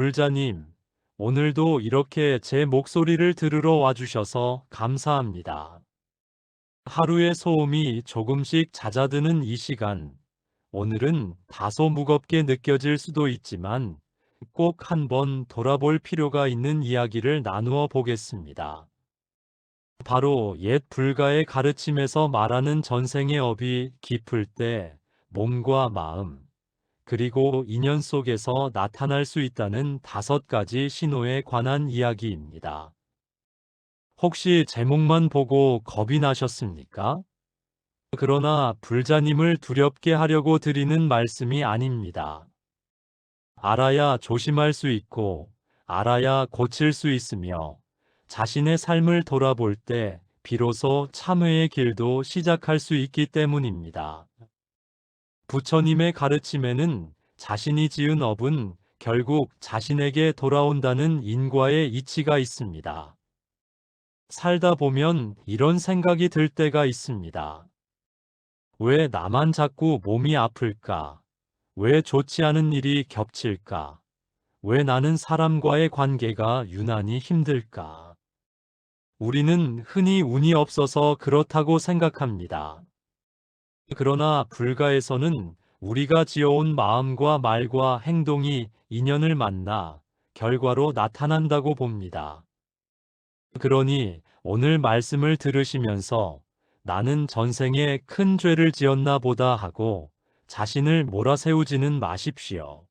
불자님, 오늘도 이렇게 제 목소리를 들으러 와주셔서 감사합니다. 하루의 소음이 조금씩 잦아드는 이 시간, 오늘은 다소 무겁게 느껴질 수도 있지만 꼭 한번 돌아볼 필요가 있는 이야기를 나누어 보겠습니다. 바로 옛 불가의 가르침에서 말하는 전생의 업이 깊을 때 몸과 마음, 그리고 인연 속에서 나타날 수 있다는 5가지 신호에 관한 이야기입니다. 혹시 제목만 보고 겁이 나셨습니까? 그러나 불자님을 두렵게 하려고 드리는 말씀이 아닙니다. 알아야 조심할 수 있고, 알아야 고칠 수 있으며, 자신의 삶을 돌아볼 때 비로소 참회의 길도 시작할 수 있기 때문입니다. 부처님의 가르침에는 자신이 지은 업은 결국 자신에게 돌아온다는 인과의 이치가 있습니다. 살다 보면 이런 생각이 들 때가 있습니다. 왜 나만 자꾸 몸이 아플까? 왜 좋지 않은 일이 겹칠까? 왜 나는 사람과의 관계가 유난히 힘들까? 우리는 흔히 운이 없어서 그렇다고 생각합니다. 그러나 불가에서는 우리가 지어온 마음과 말과 행동이 인연을 만나 결과로 나타난다고 봅니다. 그러니 오늘 말씀을 들으시면서 나는 전생에 큰 죄를 지었나 보다 하고 자신을 몰아세우지는 마십시오.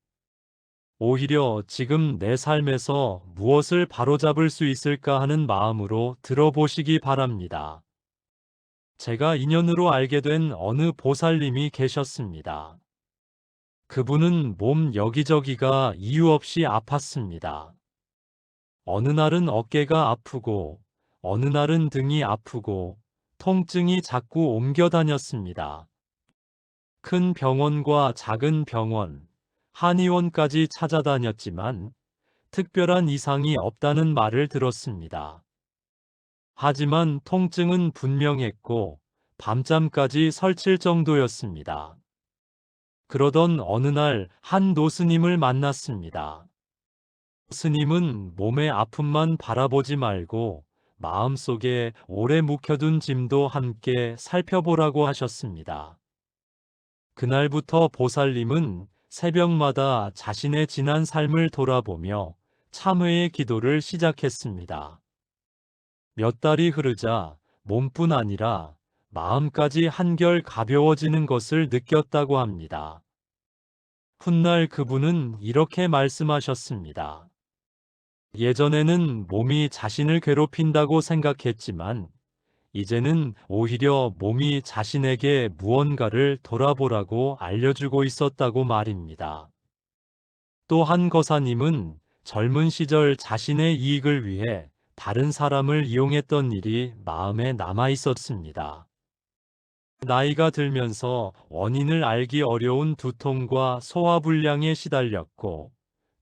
오히려 지금 내 삶에서 무엇을 바로잡을 수 있을까 하는 마음으로 들어보시기 바랍니다. 제가 인연으로 알게 된 어느 보살님이 계셨습니다. 그분은 몸 여기저기가 이유 없이 아팠습니다. 어느 날은 어깨가 아프고, 어느 날은 등이 아프고, 통증이 자꾸 옮겨 다녔습니다. 큰 병원과 작은 병원, 한의원까지 찾아다녔지만, 특별한 이상이 없다는 말을 들었습니다. 하지만 통증은 분명했고, 밤잠까지 설칠 정도였습니다. 그러던 어느 날 한 노스님을 만났습니다. 스님은 몸의 아픔만 바라보지 말고 마음속에 오래 묵혀둔 짐도 함께 살펴보라고 하셨습니다. 그날부터 보살님은 새벽마다 자신의 지난 삶을 돌아보며 참회의 기도를 시작했습니다. 몇 달이 흐르자 몸뿐 아니라 마음까지 한결 가벼워지는 것을 느꼈다고 합니다. 훗날 그분은 이렇게 말씀하셨습니다. 예전에는 몸이 자신을 괴롭힌다고 생각했지만, 이제는 오히려 몸이 자신에게 무언가를 돌아보라고 알려주고 있었다고 말입니다. 또 한 거사님은 젊은 시절 자신의 이익을 위해 다른 사람을 이용했던 일이 마음에 남아 있었습니다. 나이가 들면서 원인을 알기 어려운 두통과 소화불량에 시달렸고,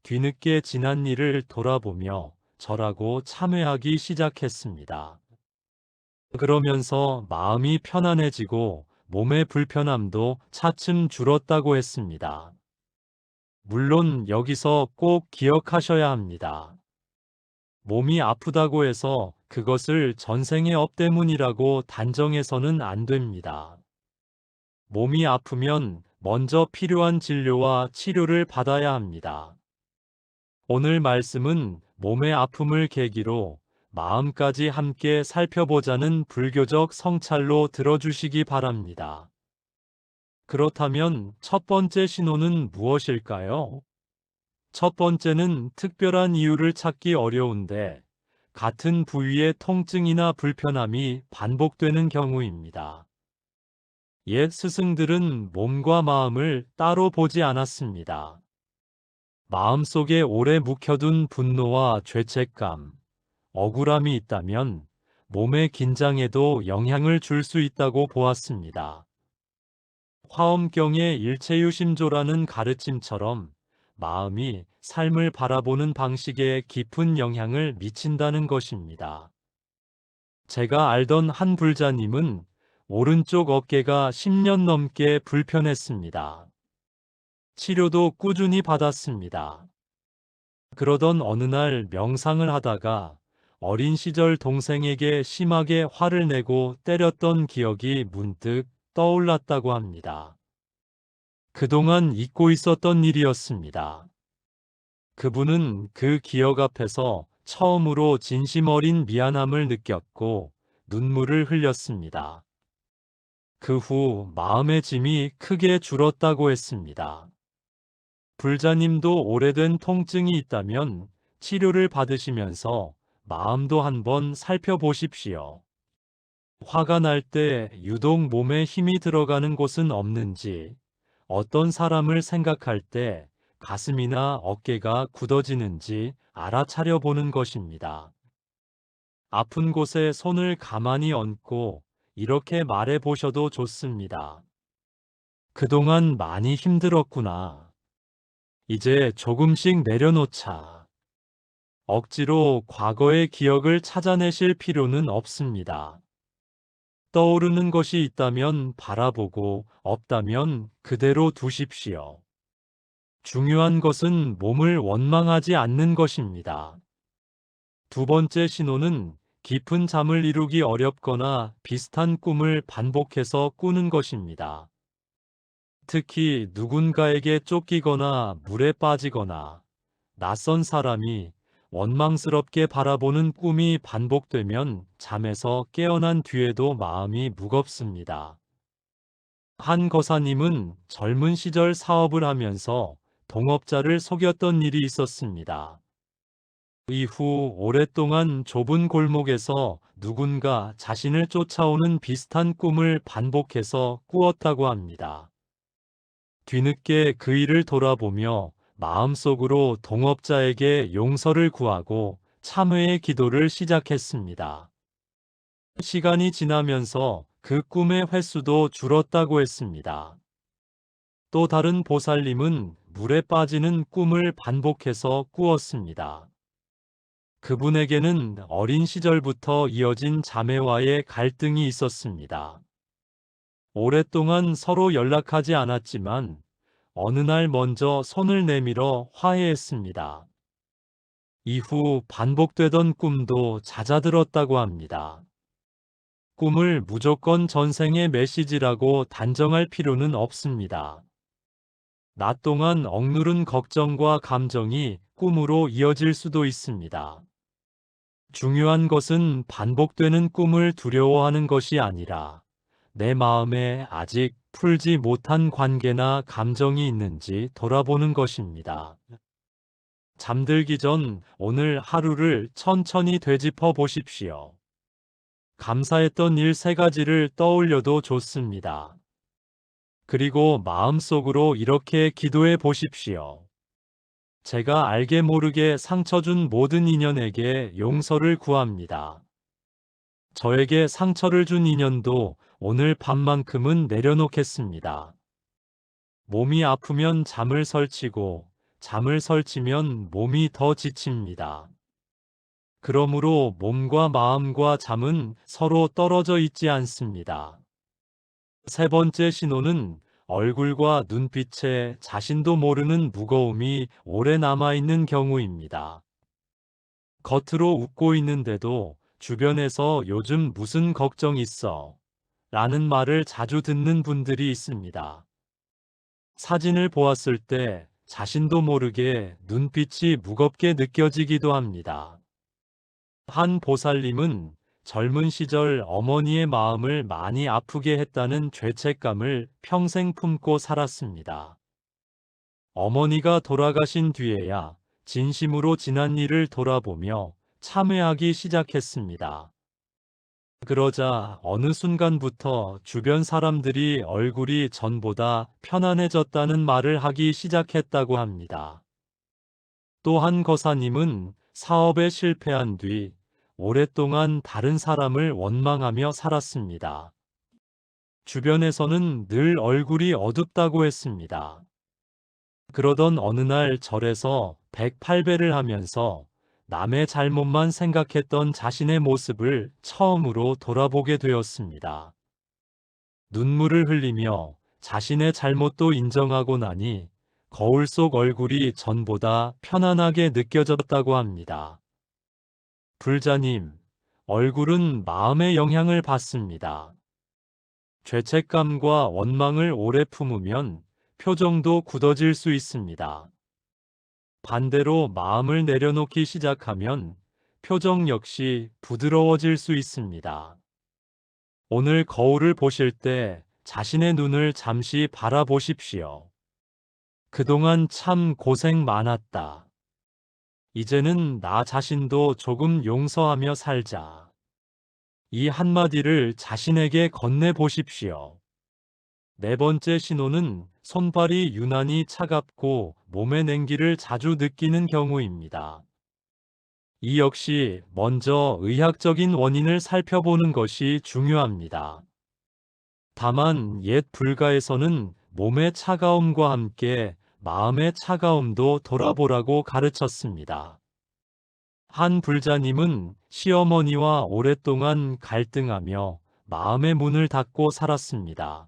뒤늦게 지난 일을 돌아보며 절하고 참회하기 시작했습니다. 그러면서 마음이 편안해지고 몸의 불편함도 차츰 줄었다고 했습니다. 물론 여기서 꼭 기억하셔야 합니다. 몸이 아프다고 해서 그것을 전생의 업 때문이라고 단정해서는 안 됩니다. 몸이 아프면 먼저 필요한 진료와 치료를 받아야 합니다. 오늘 말씀은 몸의 아픔을 계기로 마음까지 함께 살펴보자는 불교적 성찰로 들어주시기 바랍니다. 그렇다면 첫 번째 신호는 무엇일까요? 첫 번째는 특별한 이유를 찾기 어려운데 같은 부위의 통증이나 불편함이 반복되는 경우입니다. 옛 스승들은 몸과 마음을 따로 보지 않았습니다. 마음속에 오래 묵혀둔 분노와 죄책감, 억울함이 있다면 몸의 긴장에도 영향을 줄 수 있다고 보았습니다. 화엄경의 일체유심조라는 가르침처럼 마음이 삶을 바라보는 방식에 깊은 영향을 미친다는 것입니다. 제가 알던 한 불자님은 오른쪽 어깨가 10년 넘게 불편했습니다. 치료도 꾸준히 받았습니다. 그러던 어느 날 명상을 하다가 어린 시절 동생에게 심하게 화를 내고 때렸던 기억이 문득 떠올랐다고 합니다. 그동안 잊고 있었던 일이었습니다. 그분은 그 기억 앞에서 처음으로 진심 어린 미안함을 느꼈고 눈물을 흘렸습니다. 그 후 마음의 짐이 크게 줄었다고 했습니다. 불자님도 오래된 통증이 있다면 치료를 받으시면서 마음도 한번 살펴보십시오. 화가 날 때 유독 몸에 힘이 들어가는 곳은 없는지, 어떤 사람을 생각할 때 가슴이나 어깨가 굳어지는지 알아차려 보는 것입니다. 아픈 곳에 손을 가만히 얹고 이렇게 말해 보셔도 좋습니다. 그동안 많이 힘들었구나. 이제 조금씩 내려놓자. 억지로 과거의 기억을 찾아내실 필요는 없습니다. 떠오르는 것이 있다면 바라보고 없다면 그대로 두십시오. 중요한 것은 몸을 원망하지 않는 것입니다. 두 번째 신호는 깊은 잠을 이루기 어렵거나 비슷한 꿈을 반복해서 꾸는 것입니다. 특히 누군가에게 쫓기거나 물에 빠지거나 낯선 사람이 원망스럽게 바라보는 꿈이 반복되면 잠에서 깨어난 뒤에도 마음이 무겁습니다. 한 거사님은 젊은 시절 사업을 하면서 동업자를 속였던 일이 있었습니다. 이후 오랫동안 좁은 골목에서 누군가 자신을 쫓아오는 비슷한 꿈을 반복해서 꾸었다고 합니다. 뒤늦게 그 일을 돌아보며 마음속으로 동업자에게 용서를 구하고 참회의 기도를 시작했습니다. 시간이 지나면서 그 꿈의 횟수도 줄었다고 했습니다. 또 다른 보살님은 물에 빠지는 꿈을 반복해서 꾸었습니다. 그분에게는 어린 시절부터 이어진 자매와의 갈등이 있었습니다. 오랫동안 서로 연락하지 않았지만 어느 날 먼저 손을 내밀어 화해했습니다. 이후 반복되던 꿈도 잦아들었다고 합니다. 꿈을 무조건 전생의 메시지라고 단정할 필요는 없습니다. 낮 동안 억누른 걱정과 감정이 꿈으로 이어질 수도 있습니다. 중요한 것은 반복되는 꿈을 두려워하는 것이 아니라 내 마음에 아직 풀지 못한 관계나 감정이 있는지 돌아보는 것입니다. 잠들기 전 오늘 하루를 천천히 되짚어 보십시오. 감사했던 일 3가지를 떠올려도 좋습니다. 그리고 마음속으로 이렇게 기도해 보십시오. 제가 알게 모르게 상처 준 모든 인연에게 용서를 구합니다. 저에게 상처를 준 인연도 오늘 밤만큼은 내려놓겠습니다. 몸이 아프면 잠을 설치고 잠을 설치면 몸이 더 지칩니다. 그러므로 몸과 마음과 잠은 서로 떨어져 있지 않습니다. 세 번째 신호는 얼굴과 눈빛에 자신도 모르는 무거움이 오래 남아있는 경우입니다. 겉으로 웃고 있는데도 주변에서 요즘 무슨 걱정 있어? 라는 말을 자주 듣는 분들이 있습니다. 사진을 보았을 때 자신도 모르게 눈빛이 무겁게 느껴지기도 합니다. 한 보살님은 젊은 시절 어머니의 마음을 많이 아프게 했다는 죄책감을 평생 품고 살았습니다. 어머니가 돌아가신 뒤에야 진심으로 지난 일을 돌아보며 참회하기 시작했습니다. 그러자 어느 순간부터 주변 사람들이 얼굴이 전보다 편안해졌다는 말을 하기 시작했다고 합니다. 또 한 거사님은 사업에 실패한 뒤 오랫동안 다른 사람을 원망하며 살았습니다. 주변에서는 늘 얼굴이 어둡다고 했습니다. 그러던 어느 날 절에서 108배를 하면서 남의 잘못만 생각했던 자신의 모습을 처음으로 돌아보게 되었습니다. 눈물을 흘리며 자신의 잘못도 인정하고 나니 거울 속 얼굴이 전보다 편안하게 느껴졌다고 합니다. 불자님, 얼굴은 마음의 영향을 받습니다. 죄책감과 원망을 오래 품으면 표정도 굳어질 수 있습니다. 반대로 마음을 내려놓기 시작하면 표정 역시 부드러워질 수 있습니다. 오늘 거울을 보실 때 자신의 눈을 잠시 바라보십시오. 그동안 참 고생 많았다. 이제는 나 자신도 조금 용서하며 살자. 이 한마디를 자신에게 건네보십시오. 네 번째 신호는 손발이 유난히 차갑고 몸의 냉기를 자주 느끼는 경우입니다. 이 역시 먼저 의학적인 원인을 살펴보는 것이 중요합니다. 다만 옛 불가에서는 몸의 차가움과 함께 마음의 차가움도 돌아보라고 가르쳤습니다. 한 불자님은 시어머니와 오랫동안 갈등하며 마음의 문을 닫고 살았습니다.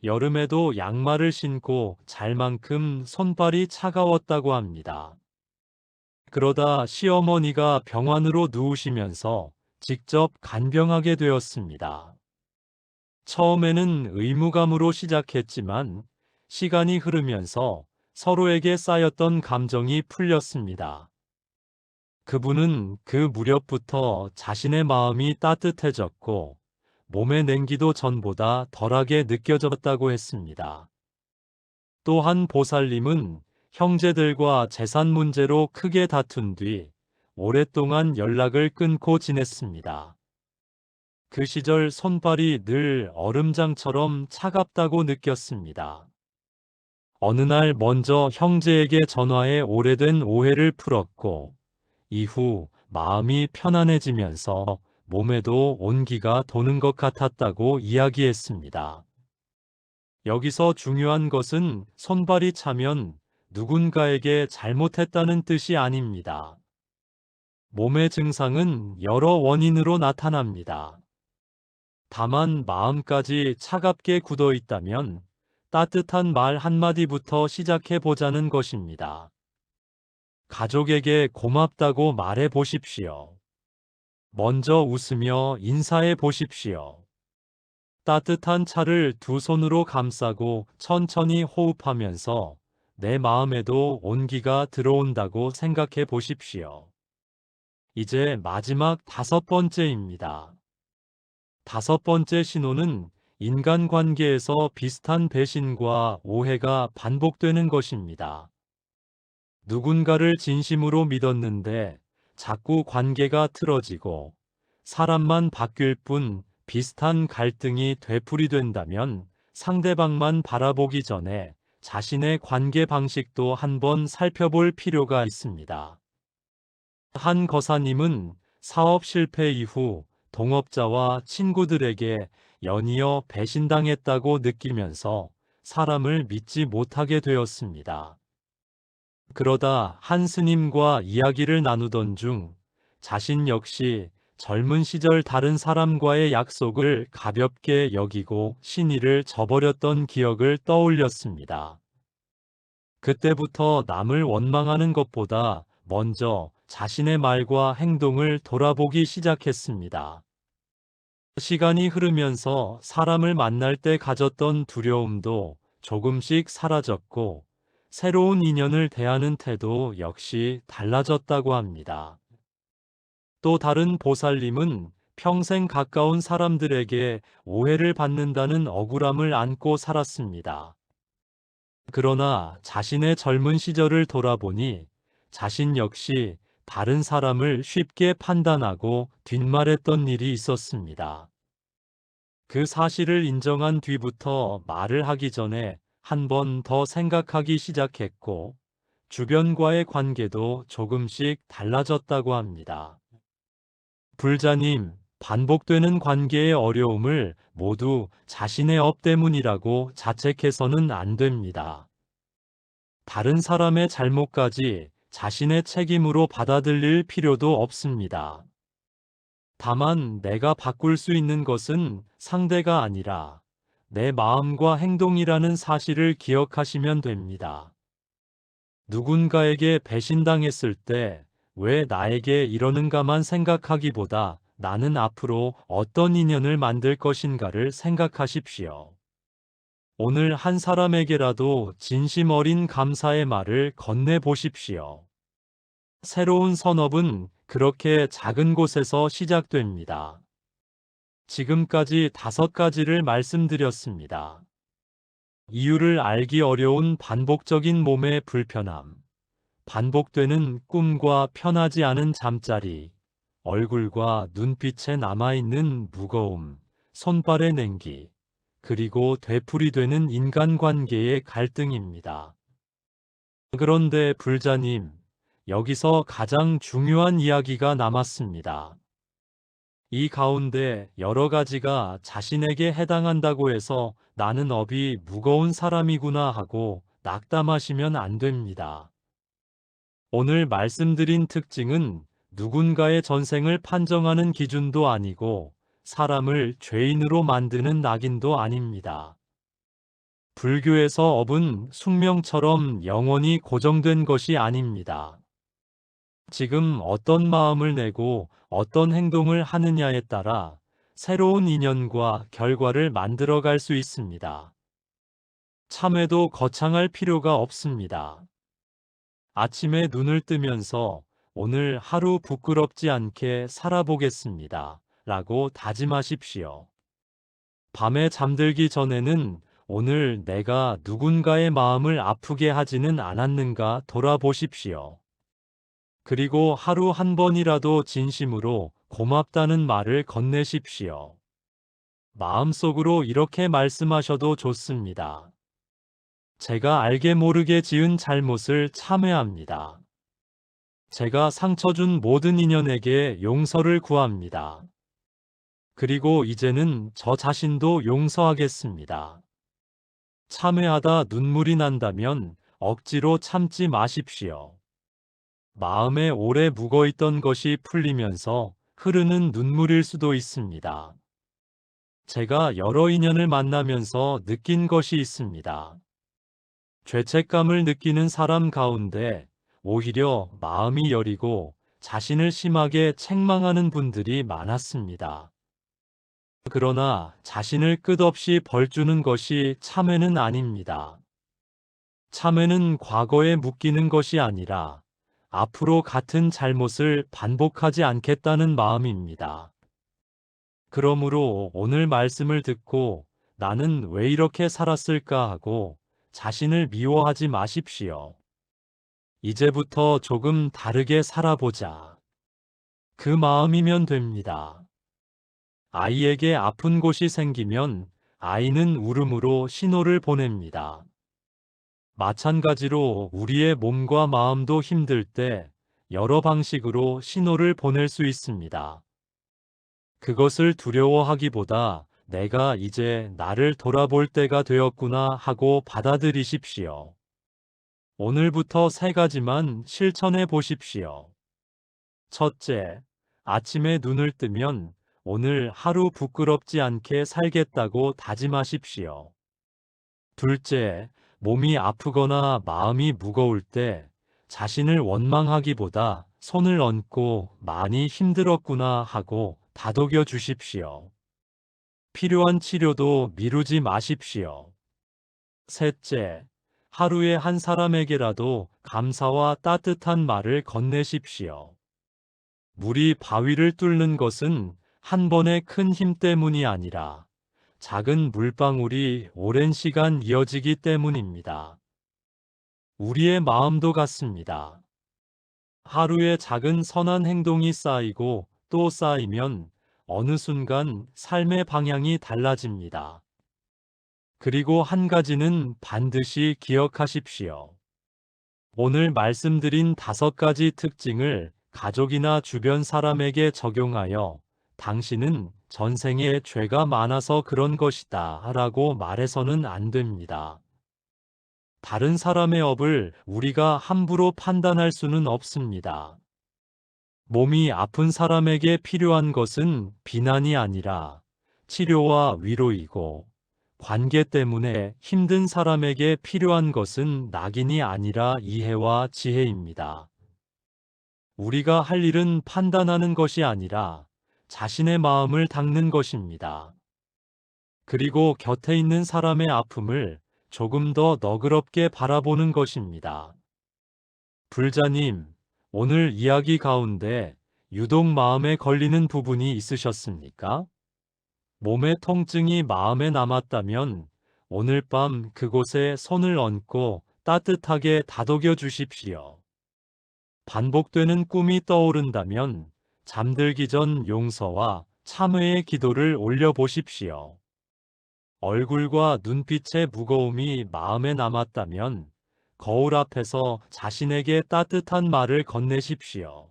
여름에도 양말을 신고 잘 만큼 손발이 차가웠다고 합니다. 그러다 시어머니가 병원으로 누우시면서 직접 간병하게 되었습니다. 처음에는 의무감으로 시작했지만 시간이 흐르면서 서로에게 쌓였던 감정이 풀렸습니다. 그분은 그 무렵부터 자신의 마음이 따뜻해졌고 몸의 냉기도 전보다 덜하게 느껴졌다고 했습니다. 또 한 보살님은 형제들과 재산 문제로 크게 다툰 뒤 오랫동안 연락을 끊고 지냈습니다. 그 시절 손발이 늘 얼음장처럼 차갑다고 느꼈습니다. 어느 날 먼저 형제에게 전화해 오래된 오해를 풀었고 이후 마음이 편안해지면서 몸에도 온기가 도는 것 같았다고 이야기했습니다. 여기서 중요한 것은 손발이 차면 누군가에게 잘못했다는 뜻이 아닙니다. 몸의 증상은 여러 원인으로 나타납니다. 다만 마음까지 차갑게 굳어 있다면 따뜻한 말 한마디부터 시작해 보자는 것입니다. 가족에게 고맙다고 말해 보십시오. 먼저 웃으며 인사해 보십시오. 따뜻한 차를 두 손으로 감싸고 천천히 호흡하면서 내 마음에도 온기가 들어온다고 생각해 보십시오. 이제 마지막 다섯 번째입니다. 다섯 번째 신호는 인간관계에서 비슷한 배신과 오해가 반복되는 것입니다. 누군가를 진심으로 믿었는데 자꾸 관계가 틀어지고 사람만 바뀔 뿐 비슷한 갈등이 되풀이된다면 상대방만 바라보기 전에 자신의 관계 방식도 한번 살펴볼 필요가 있습니다. 한 거사님은 사업 실패 이후 동업자와 친구들에게 연이어 배신당했다고 느끼면서 사람을 믿지 못하게 되었습니다. 그러다 한 스님과 이야기를 나누던 중 자신 역시 젊은 시절 다른 사람과의 약속을 가볍게 여기고 신의를 저버렸던 기억을 떠올렸습니다. 그때부터 남을 원망하는 것보다 먼저 자신의 말과 행동을 돌아보기 시작했습니다. 시간이 흐르면서 사람을 만날 때 가졌던 두려움도 조금씩 사라졌고 새로운 인연을 대하는 태도 역시 달라졌다고 합니다. 또 다른 보살님은 평생 가까운 사람들에게 오해를 받는다는 억울함을 안고 살았습니다. 그러나 자신의 젊은 시절을 돌아보니 자신 역시 다른 사람을 쉽게 판단하고 뒷말했던 일이 있었습니다. 그 사실을 인정한 뒤부터 말을 하기 전에 한 번 더 생각하기 시작했고 주변과의 관계도 조금씩 달라졌다고 합니다. 불자님, 반복되는 관계의 어려움을 모두 자신의 업 때문이라고 자책해서는 안 됩니다. 다른 사람의 잘못까지 자신의 책임으로 받아들일 필요도 없습니다. 다만 내가 바꿀 수 있는 것은 상대가 아니라 내 마음과 행동이라는 사실을 기억하시면 됩니다. 누군가에게 배신당했을 때 왜 나에게 이러는가만 생각하기보다 나는 앞으로 어떤 인연을 만들 것인가를 생각하십시오. 오늘 한 사람에게라도 진심 어린 감사의 말을 건네보십시오. 새로운 선업은 그렇게 작은 곳에서 시작됩니다. 지금까지 5가지를 말씀드렸습니다. 이유를 알기 어려운 반복적인 몸의 불편함, 반복되는 꿈과 편하지 않은 잠자리, 얼굴과 눈빛에 남아있는 무거움, 손발의 냉기, 그리고 되풀이되는 인간관계의 갈등입니다. 그런데 불자님, 여기서 가장 중요한 이야기가 남았습니다. 이 가운데 여러 가지가 자신에게 해당한다고 해서 나는 업이 무거운 사람이구나 하고 낙담하시면 안 됩니다. 오늘 말씀드린 특징은 누군가의 전생을 판정하는 기준도 아니고 사람을 죄인으로 만드는 낙인도 아닙니다. 불교에서 업은 숙명처럼 영원히 고정된 것이 아닙니다. 지금 어떤 마음을 내고 어떤 행동을 하느냐에 따라 새로운 인연과 결과를 만들어갈 수 있습니다. 참회도 거창할 필요가 없습니다. 아침에 눈을 뜨면서 오늘 하루 부끄럽지 않게 살아보겠습니다. 라고 다짐하십시오. 밤에 잠들기 전에는 오늘 내가 누군가의 마음을 아프게 하지는 않았는가 돌아보십시오. 그리고 하루 한 번이라도 진심으로 고맙다는 말을 건네십시오. 마음속으로 이렇게 말씀하셔도 좋습니다. 제가 알게 모르게 지은 잘못을 참회합니다. 제가 상처 준 모든 인연에게 용서를 구합니다. 그리고 이제는 저 자신도 용서하겠습니다. 참회하다 눈물이 난다면 억지로 참지 마십시오. 마음에 오래 묵어있던 것이 풀리면서 흐르는 눈물일 수도 있습니다. 제가 여러 인연을 만나면서 느낀 것이 있습니다. 죄책감을 느끼는 사람 가운데 오히려 마음이 여리고 자신을 심하게 책망하는 분들이 많았습니다. 그러나 자신을 끝없이 벌주는 것이 참회는 아닙니다. 참회는 과거에 묶이는 것이 아니라 앞으로 같은 잘못을 반복하지 않겠다는 마음입니다. 그러므로 오늘 말씀을 듣고 나는 왜 이렇게 살았을까 하고 자신을 미워하지 마십시오. 이제부터 조금 다르게 살아보자. 그 마음이면 됩니다. 아이에게 아픈 곳이 생기면 아이는 울음으로 신호를 보냅니다. 마찬가지로 우리의 몸과 마음도 힘들 때 여러 방식으로 신호를 보낼 수 있습니다. 그것을 두려워하기보다 내가 이제 나를 돌아볼 때가 되었구나 하고 받아들이십시오. 오늘부터 3가지만 실천해 보십시오. 첫째, 아침에 눈을 뜨면 오늘 하루 부끄럽지 않게 살겠다고 다짐하십시오. 둘째, 몸이 아프거나 마음이 무거울 때 자신을 원망하기보다 손을 얹고 많이 힘들었구나 하고 다독여 주십시오. 필요한 치료도 미루지 마십시오. 셋째, 하루에 한 사람에게라도 감사와 따뜻한 말을 건네십시오. 물이 바위를 뚫는 것은 한 번의 큰 힘 때문이 아니라 작은 물방울이 오랜 시간 이어지기 때문입니다. 우리의 마음도 같습니다. 하루에 작은 선한 행동이 쌓이고 또 쌓이면 어느 순간 삶의 방향이 달라집니다. 그리고 한 가지는 반드시 기억하십시오. 오늘 말씀드린 5가지 특징을 가족이나 주변 사람에게 적용하여 당신은 전생에 죄가 많아서 그런 것이다 라고 말해서는 안 됩니다. 다른 사람의 업을 우리가 함부로 판단할 수는 없습니다. 몸이 아픈 사람에게 필요한 것은 비난이 아니라 치료와 위로이고 관계 때문에 힘든 사람에게 필요한 것은 낙인이 아니라 이해와 지혜입니다. 우리가 할 일은 판단하는 것이 아니라 자신의 마음을 닦는 것입니다. 그리고 곁에 있는 사람의 아픔을 조금 더 너그럽게 바라보는 것입니다. 불자님, 오늘 이야기 가운데 유독 마음에 걸리는 부분이 있으셨습니까? 몸의 통증이 마음에 남았다면 오늘 밤 그곳에 손을 얹고 따뜻하게 다독여 주십시오. 반복되는 꿈이 떠오른다면 잠들기 전 용서와 참회의 기도를 올려보십시오. 얼굴과 눈빛의 무거움이 마음에 남았다면 거울 앞에서 자신에게 따뜻한 말을 건네십시오.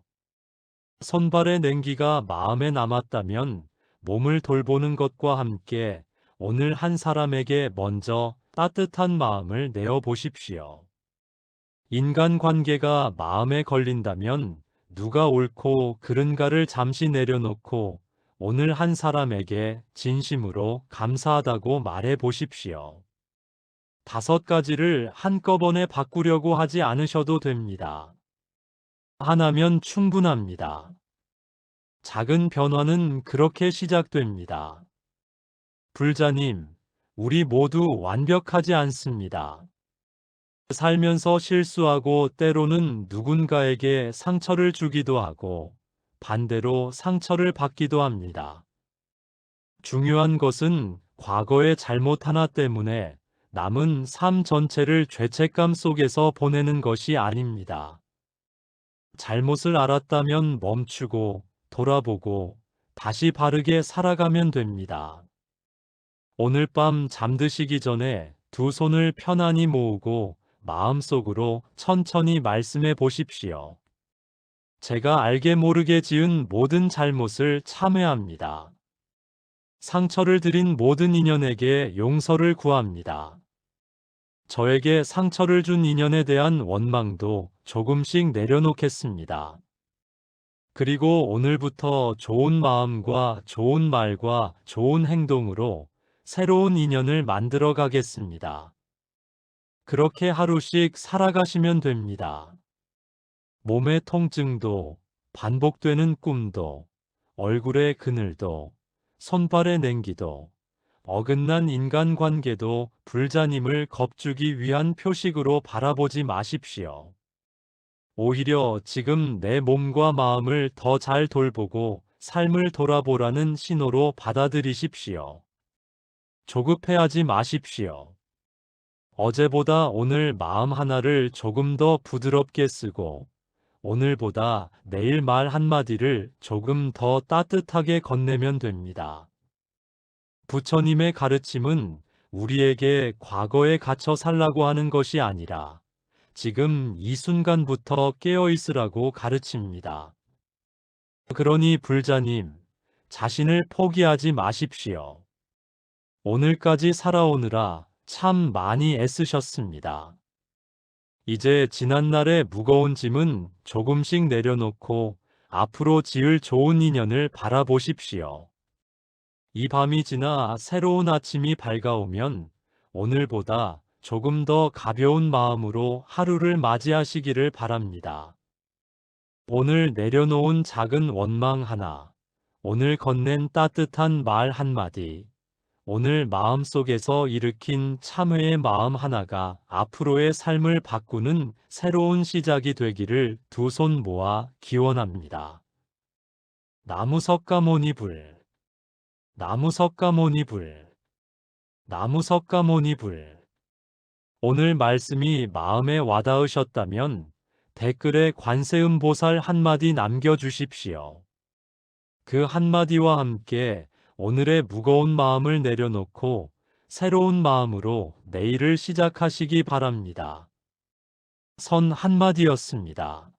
손발의 냉기가 마음에 남았다면 몸을 돌보는 것과 함께 오늘 한 사람에게 먼저 따뜻한 마음을 내어 보십시오. 인간관계가 마음에 걸린다면 누가 옳고 그른가를 잠시 내려놓고 오늘 한 사람에게 진심으로 감사하다고 말해 보십시오. 5가지를 한꺼번에 바꾸려고 하지 않으셔도 됩니다. 하나면 충분합니다. 작은 변화는 그렇게 시작됩니다. 불자님, 우리 모두 완벽하지 않습니다. 살면서 실수하고 때로는 누군가에게 상처를 주기도 하고 반대로 상처를 받기도 합니다. 중요한 것은 과거의 잘못 하나 때문에 남은 삶 전체를 죄책감 속에서 보내는 것이 아닙니다. 잘못을 알았다면 멈추고 돌아보고 다시 바르게 살아가면 됩니다. 오늘 밤 잠드시기 전에 두 손을 편안히 모으고 마음속으로 천천히 말씀해 보십시오. 제가 알게 모르게 지은 모든 잘못을 참회합니다. 상처를 드린 모든 인연에게 용서를 구합니다. 저에게 상처를 준 인연에 대한 원망도 조금씩 내려놓겠습니다. 그리고 오늘부터 좋은 마음과 좋은 말과 좋은 행동으로 새로운 인연을 만들어 가겠습니다. 그렇게 하루씩 살아가시면 됩니다. 몸의 통증도, 반복되는 꿈도, 얼굴의 그늘도, 손발의 냉기도, 어긋난 인간관계도 불자님을 겁주기 위한 표식으로 바라보지 마십시오. 오히려 지금 내 몸과 마음을 더 잘 돌보고 삶을 돌아보라는 신호로 받아들이십시오. 조급해하지 마십시오. 어제보다 오늘 마음 하나를 조금 더 부드럽게 쓰고 오늘보다 내일 말 한마디를 조금 더 따뜻하게 건네면 됩니다. 부처님의 가르침은 우리에게 과거에 갇혀 살라고 하는 것이 아니라 지금 이 순간부터 깨어 있으라고 가르칩니다. 그러니 불자님, 자신을 포기하지 마십시오. 오늘까지 살아오느라 참 많이 애쓰셨습니다. 이제 지난날의 무거운 짐은 조금씩 내려놓고 앞으로 지을 좋은 인연을 바라보십시오. 이 밤이 지나 새로운 아침이 밝아오면 오늘보다 조금 더 가벼운 마음으로 하루를 맞이하시기를 바랍니다. 오늘 내려놓은 작은 원망 하나, 오늘 건넨 따뜻한 말 한마디, 오늘 마음속에서 일으킨 참회의 마음 하나가 앞으로의 삶을 바꾸는 새로운 시작이 되기를 두 손 모아 기원합니다. 나무석가모니불, 나무석가모니불, 나무석가모니불. 오늘 말씀이 마음에 와닿으셨다면 댓글에 관세음보살 한마디 남겨주십시오. 그 한마디와 함께 오늘의 무거운 마음을 내려놓고 새로운 마음으로 내일을 시작하시기 바랍니다. 선 한마디였습니다.